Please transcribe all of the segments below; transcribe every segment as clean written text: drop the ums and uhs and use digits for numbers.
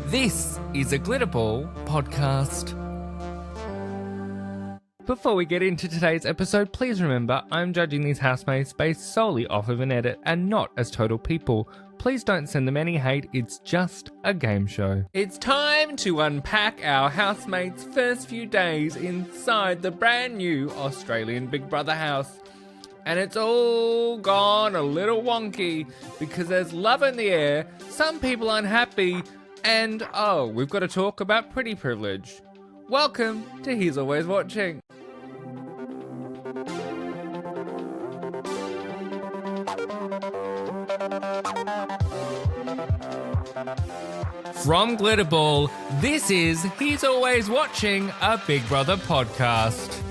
This is a Glitterball podcast. Before we get into today's episode, please remember I'm judging these housemates based solely off of an edit and not as total people. Please don't send them any hate, it's just a game show. It's time to unpack our housemates' first few days inside the brand new Australian Big Brother house. And it's all gone a little wonky because there's love in the air, some people unhappy, and we've got to talk about pretty privilege. Welcome to He's Always Watching. From Glitterball, this is He's Always Watching, a Big Brother podcast.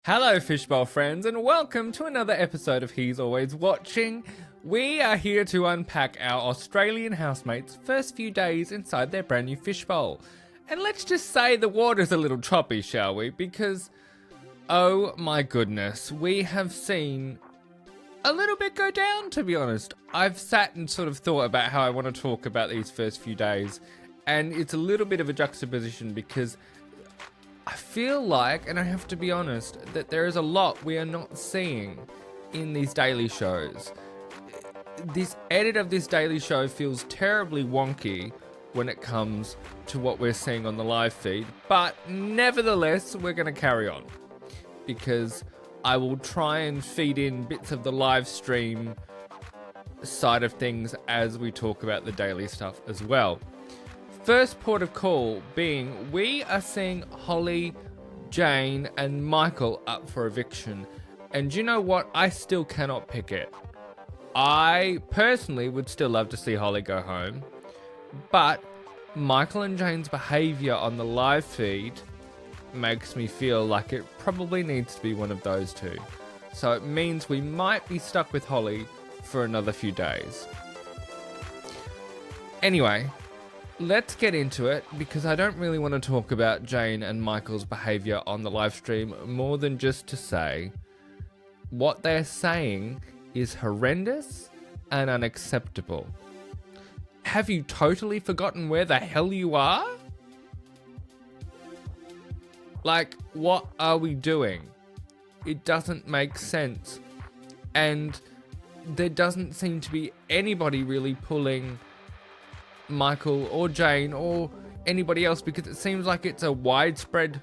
Hello Fishbowl friends and welcome to another episode of He's Always Watching. We are here to unpack our Australian housemates' first few days inside their brand new fishbowl. And let's just say the water's a little choppy, shall we? Because, oh my goodness, we have seen a little bit go down, to be honest. I've sat and sort of thought about how I want to talk about these first few days. And it's a little bit of a juxtaposition because I feel like, and I have to be honest, that there is a lot we are not seeing in these daily shows. This edit of this daily show feels terribly wonky when it comes to what we're seeing on the live feed, but nevertheless, we're going to carry on because I will try and feed in bits of the live stream side of things as we talk about the daily stuff as well. First port of call being we are seeing Holly, Jane and Michael up for eviction. And you know what? I still cannot pick it. I personally would still love to see Holly go home. But Michael and Jane's behaviour on the live feed makes me feel like it probably needs to be one of those two. So it means we might be stuck with Holly for another few days. Anyway, let's get into it because I don't really want to talk about Jane and Michael's behaviour on the live stream more than just to say what they're saying is horrendous and unacceptable. Have you totally forgotten where the hell you are? Like, what are we doing? It doesn't make sense. And there doesn't seem to be anybody really pulling Michael or Jane or anybody else because it seems like it's a widespread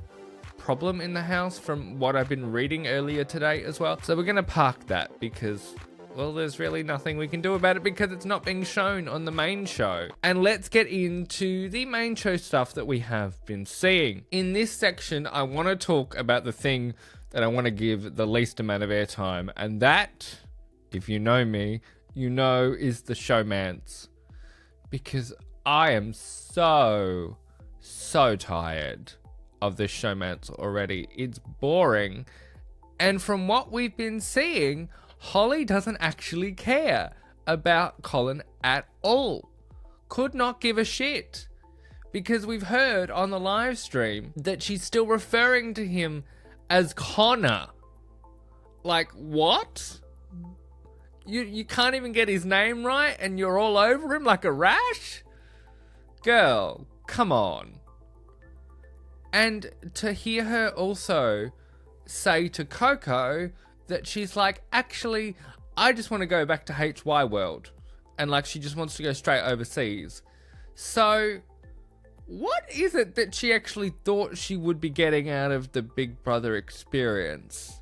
problem in the house from what I've been reading earlier today as well. So we're going to park that because, well, there's really nothing we can do about it because it's not being shown on the main show. And let's get into the main show stuff that we have been seeing. In this section, I want to talk about the thing that I want to give the least amount of airtime. And that, if you know me, you know is the showmance. Because I am so tired of this showmance already. It's boring. And from what we've been seeing, Holly doesn't actually care about Colin at all. Could not give a shit. Because we've heard on the live stream that she's still referring to him as Connor. Like, what? You can't even get his name right and you're all over him like a rash? Girl, come on. And to hear her also say to Coco that she's like, actually, I just want to go back to HY World. And like she just wants to go straight overseas. So what is it that she actually thought she would be getting out of the Big Brother experience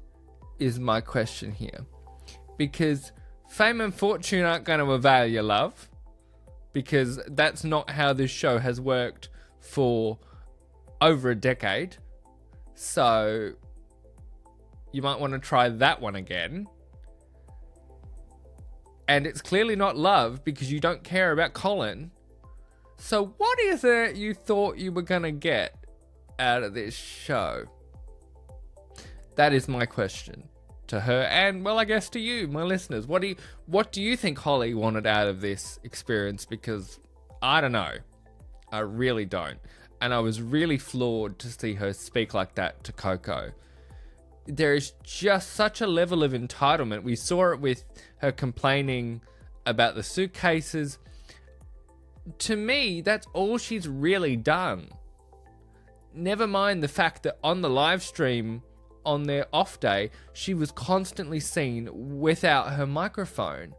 is my question here. Because fame and fortune aren't going to avail your love. Because that's not how this show has worked for over a decade. So you might want to try that one again. And it's clearly not love because you don't care about Colin. So what is it you thought you were going to get out of this show? That is my question to her and, well, I guess to you, my listeners. What do you think Holly wanted out of this experience? Because I don't know. I really don't. And I was really floored to see her speak like that to Coco. There is just such a level of entitlement. We saw it with her complaining about the suitcases. To me, that's all she's really done. Never mind the fact that on the live stream, on their off day, she was constantly seen without her microphone.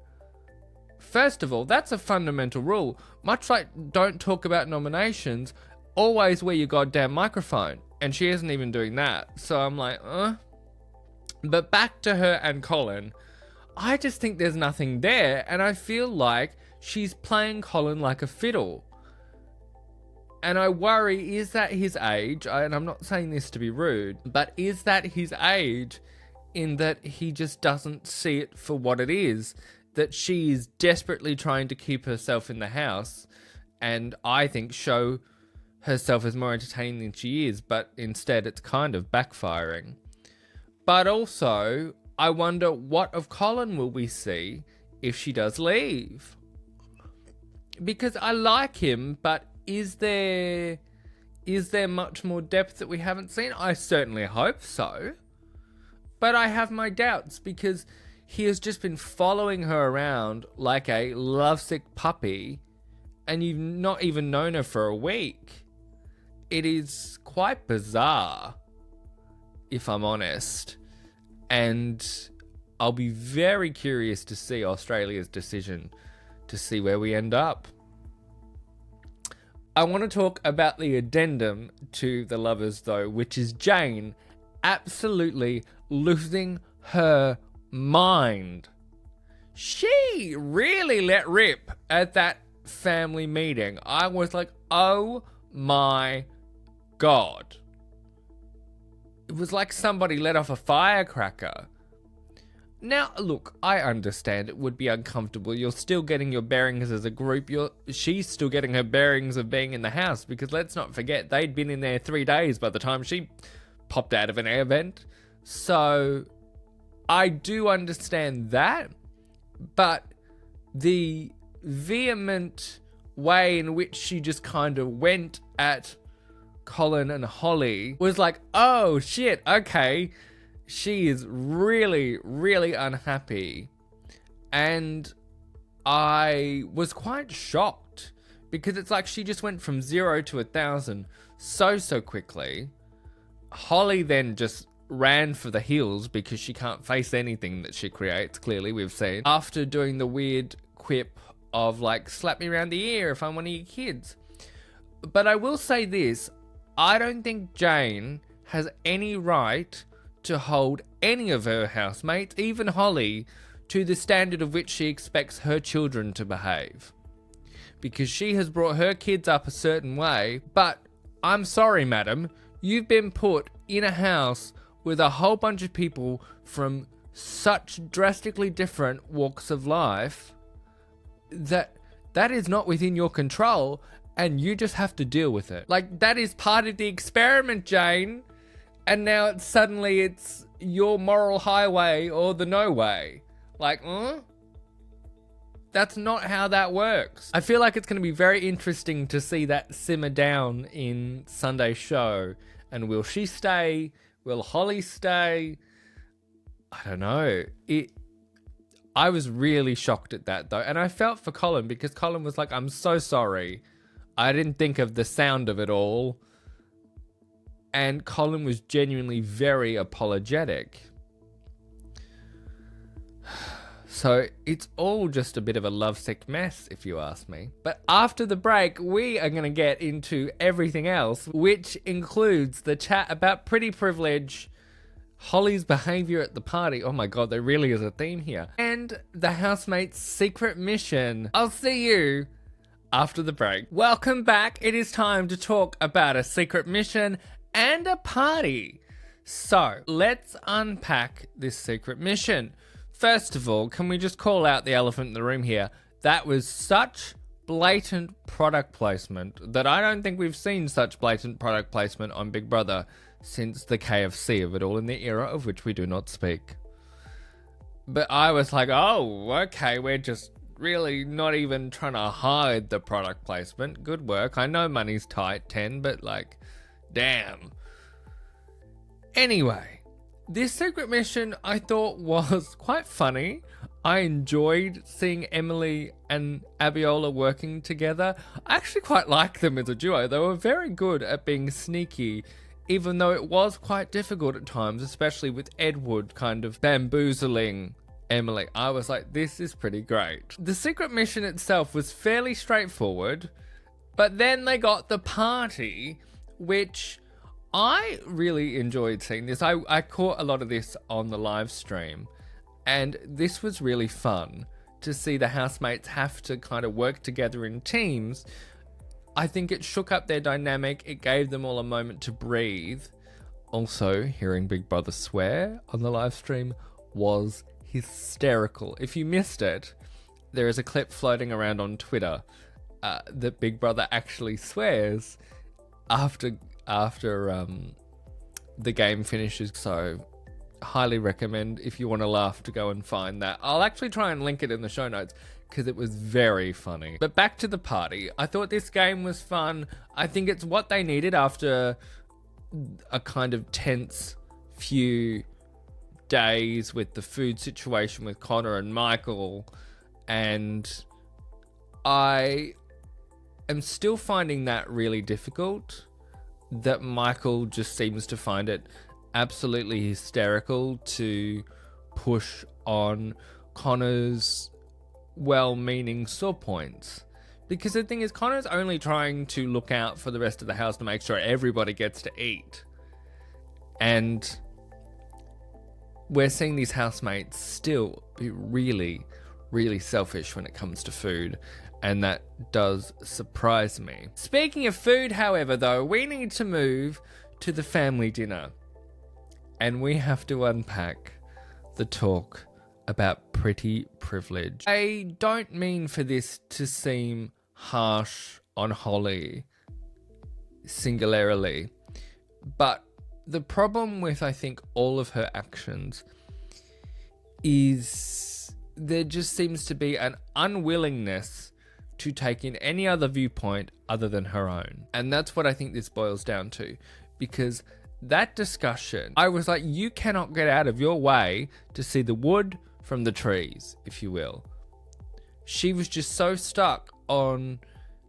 First of all, that's a fundamental rule. Much like don't talk about nominations, always wear your goddamn microphone. And she isn't even doing that. So I'm like, But back to her and Colin. I just think there's nothing there. And I feel like she's playing Colin like a fiddle. And I worry, is that his age? And I'm not saying this to be rude, but is that his age in that he just doesn't see it for what it is? That she is desperately trying to keep herself in the house and I think show herself as more entertaining than she is, but instead it's kind of backfiring. But also, I wonder what of Colin will we see if she does leave? Because I like him, but is there much more depth that we haven't seen? I certainly hope so. But I have my doubts because he has just been following her around like a lovesick puppy and you've not even known her for a week. It is quite bizarre, if I'm honest. And I'll be very curious to see Australia's decision to see where we end up. I want to talk about the addendum to the lovers, though, which is Jane absolutely losing her mind. She really let rip at that family meeting. I was like, oh my God. It was like somebody let off a firecracker. Now, look, I understand it would be uncomfortable. You're still getting your bearings as a group. She's still getting her bearings of being in the house because let's not forget, they'd been in there 3 days by the time she popped out of an air vent. So, I do understand that, but the vehement way in which she just kind of went at Colin and Holly was like, oh shit, okay. She is really, really unhappy. And I was quite shocked because it's like she just went from 0 to 1,000 so quickly. Holly then just ran for the hills because she can't face anything that she creates, clearly, we've seen. After doing the weird quip of like, slap me around the ear if I'm one of your kids. But I will say this, I don't think Jane has any right to hold any of her housemates, even Holly, to the standard of which she expects her children to behave. Because she has brought her kids up a certain way, but I'm sorry, madam, you've been put in a house with a whole bunch of people from such drastically different walks of life that is not within your control and you just have to deal with it. Like, that is part of the experiment, Jane. And now it's your moral highway or the no way. Like, That's not how that works. I feel like it's going to be very interesting to see that simmer down in Sunday's show. And will she stay? Will Holly stay? I don't know. I was really shocked at that, though. And I felt for Colin because Colin was like, I'm so sorry. I didn't think of the sound of it all. And Colin was genuinely very apologetic. So it's all just a bit of a lovesick mess, if you ask me. But after the break, we are going to get into everything else, which includes the chat about pretty privilege, Holly's behavior at the party. Oh my God, there really is a theme here. And the housemate's secret mission. I'll see you after the break. Welcome back. It is time to talk about a secret mission and a party. So let's unpack this secret mission. First of all, can we just call out the elephant in the room here? That was such blatant product placement that I don't think we've seen such blatant product placement on Big Brother since the KFC of it all in the era of which we do not speak. But I was like, oh, okay, we're just really not even trying to hide the product placement. Good work. I know money's tight, 10, but like, damn. Anyway, this secret mission I thought was quite funny. I enjoyed seeing Emily and Abiola working together. I actually quite like them as a duo. They were very good at being sneaky, even though it was quite difficult at times, especially with Edward kind of bamboozling Emily. I was like, this is pretty great. The secret mission itself was fairly straightforward, but then they got the party, which I really enjoyed seeing this. I caught a lot of this on the live stream, and this was really fun to see the housemates have to kind of work together in teams. I think it shook up their dynamic. It gave them all a moment to breathe. Also, hearing Big Brother swear on the live stream was hysterical. If you missed it, there is a clip floating around on Twitter that Big Brother actually swears after the game finishes. So highly recommend, if you want to laugh, to go and find that. I'll actually try and link it in the show notes because it was very funny. But back to the party. I thought this game was fun. I think it's what they needed after a kind of tense few days with the food situation with Connor and Michael, and I am still finding that really difficult, that Michael just seems to find it absolutely hysterical to push on Connor's well-meaning sore points. Because the thing is, Connor's only trying to look out for the rest of the house to make sure everybody gets to eat. And we're seeing these housemates still be really, really selfish when it comes to food. And that does surprise me. Speaking of food, however, though, we need to move to the family dinner. And we have to unpack the talk about pretty privilege. I don't mean for this to seem harsh on Holly singularly, but the problem with, I think, all of her actions is there just seems to be an unwillingness to take in any other viewpoint other than her own. And that's what I think this boils down to, because that discussion, I was like, you cannot get out of your way to see the wood from the trees, if you will. She was just so stuck on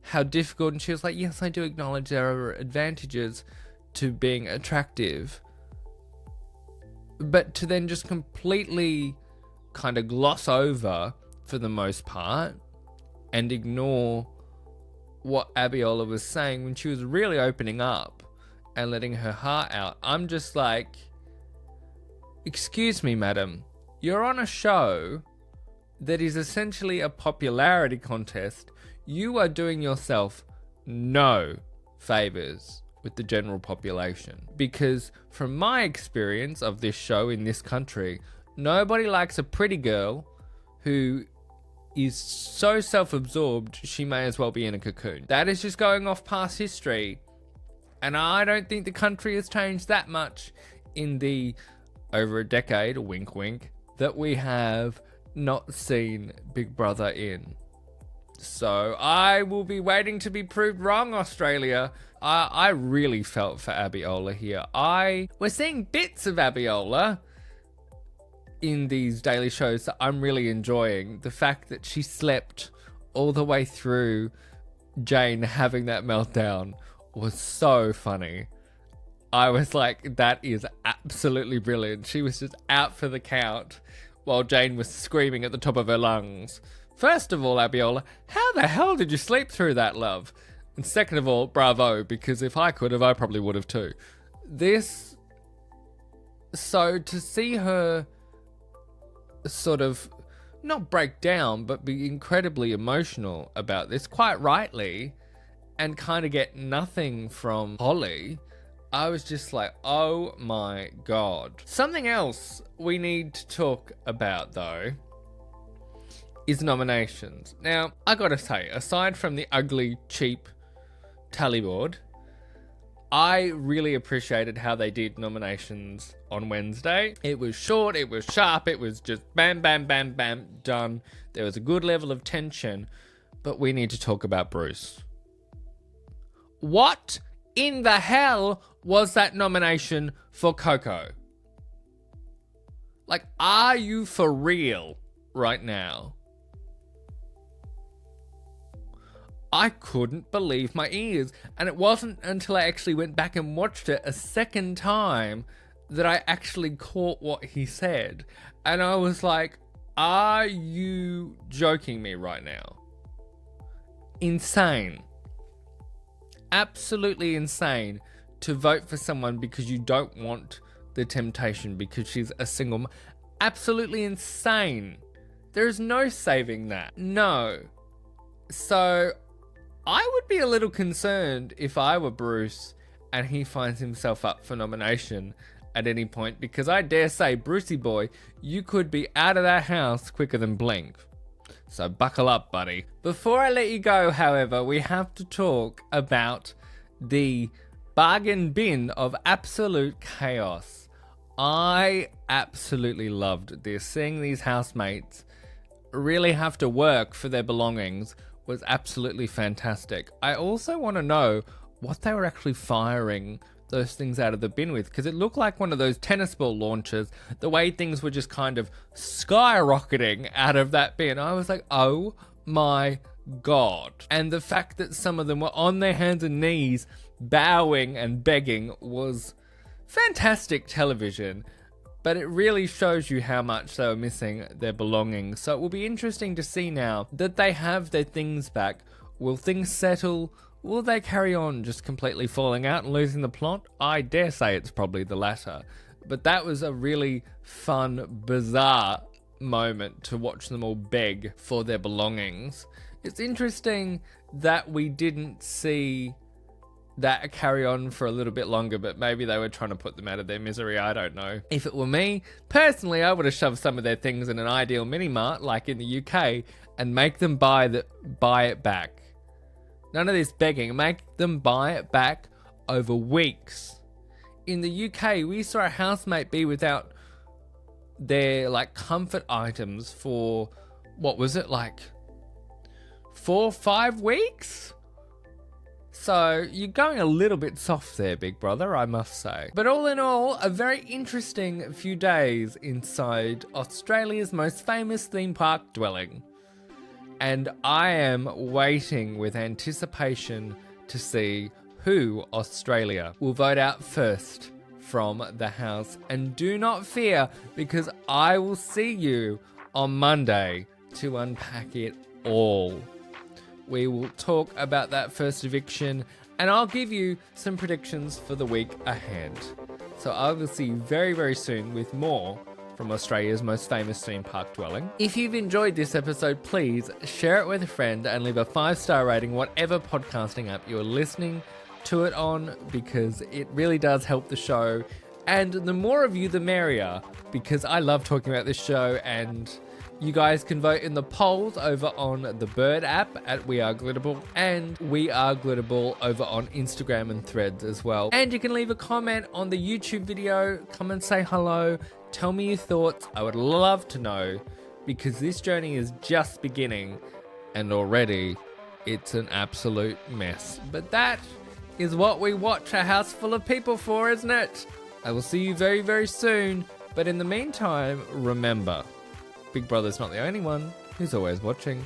how difficult, and she was like, yes, I do acknowledge there are advantages to being attractive, but to then just completely kind of gloss over, for the most part, and ignore what Abiola was saying when she was really opening up and letting her heart out. I'm just like, excuse me, madam, you're on a show that is essentially a popularity contest. You are doing yourself no favors with the general population. Because from my experience of this show in this country, nobody likes a pretty girl who is so self-absorbed she may as well be in a cocoon. That is just going off past history. And I don't think the country has changed that much in the over a decade, wink wink, that we have not seen Big Brother in. So I will be waiting to be proved wrong, Australia. I really felt for Abiola here. We're seeing bits of Abiola in these daily shows that I'm really enjoying. The fact that she slept all the way through Jane having that meltdown was so funny. I was like, that is absolutely brilliant. She was just out for the count while Jane was screaming at the top of her lungs. First of all, Abiola, how the hell did you sleep through that, love? And second of all, bravo, because if I could have, I probably would have too. So to see her sort of not break down, but be incredibly emotional about this, quite rightly, and kind of get nothing from Holly, I was just like, oh my god. Something else we need to talk about, though, is nominations. Now, I gotta say, aside from the ugly, cheap tally board, I really appreciated how they did nominations on Wednesday. It was short, it was sharp, it was just bam, bam, bam, bam, done. There was a good level of tension, but we need to talk about Bruce. What in the hell was that nomination for Coco? Like, are you for real right now? I couldn't believe my ears. And it wasn't until I actually went back and watched it a second time that I actually caught what he said. And I was like, are you joking me right now? Insane. Absolutely insane to vote for someone because you don't want the temptation because she's a single absolutely insane. There is no saving that. No. So I would be a little concerned if I were Bruce and he finds himself up for nomination at any point, because I dare say, Brucey boy, you could be out of that house quicker than blink. So buckle up, buddy. Before I let you go, however, we have to talk about the bargain bin of absolute chaos. I absolutely loved this. Seeing these housemates really have to work for their belongings was absolutely fantastic. I also want to know what they were actually firing those things out of the bin with, because it looked like one of those tennis ball launchers, the way things were just kind of skyrocketing out of that bin. I was like, oh my God. And the fact that some of them were on their hands and knees bowing and begging was fantastic television, but it really shows you how much they were missing their belongings. So it will be interesting to see now that they have their things back. Will things settle? Will they carry on just completely falling out and losing the plot? I dare say it's probably the latter. But that was a really fun, bizarre moment to watch them all beg for their belongings. It's interesting that we didn't see that carry on for a little bit longer, but maybe they were trying to put them out of their misery. I don't know. If it were me, personally, I would have shoved some of their things in an Ideal mini mart like in the UK and make them buy it back. None of this begging. Make them buy it back over weeks. In the UK, we saw a housemate be without their comfort items for, what was it, 4 or 5 weeks? So you're going a little bit soft there, big brother, I must say. But all in all, a very interesting few days inside Australia's most famous theme park dwelling. And I am waiting with anticipation to see who Australia will vote out first from the house. And do not fear, because I will see you on Monday to unpack it all. We will talk about that first eviction, and I'll give you some predictions for the week ahead. So I will see you very, very soon with more from Australia's most famous theme park dwelling. If you've enjoyed this episode, please share it with a friend and leave a 5-star rating, whatever podcasting app you're listening to it on, because it really does help the show. And the more of you, the merrier, because I love talking about this show, and you guys can vote in the polls over on the Bird app at We Are Glitterball, and We Are Glitterball over on Instagram and Threads as well. And you can leave a comment on the YouTube video. Come and say hello. Tell me your thoughts. I would love to know, because this journey is just beginning and already it's an absolute mess. But that is what we watch a house full of people for, isn't it? I will see you very, very soon. But in the meantime, remember, Big Brother's not the only one who's always watching.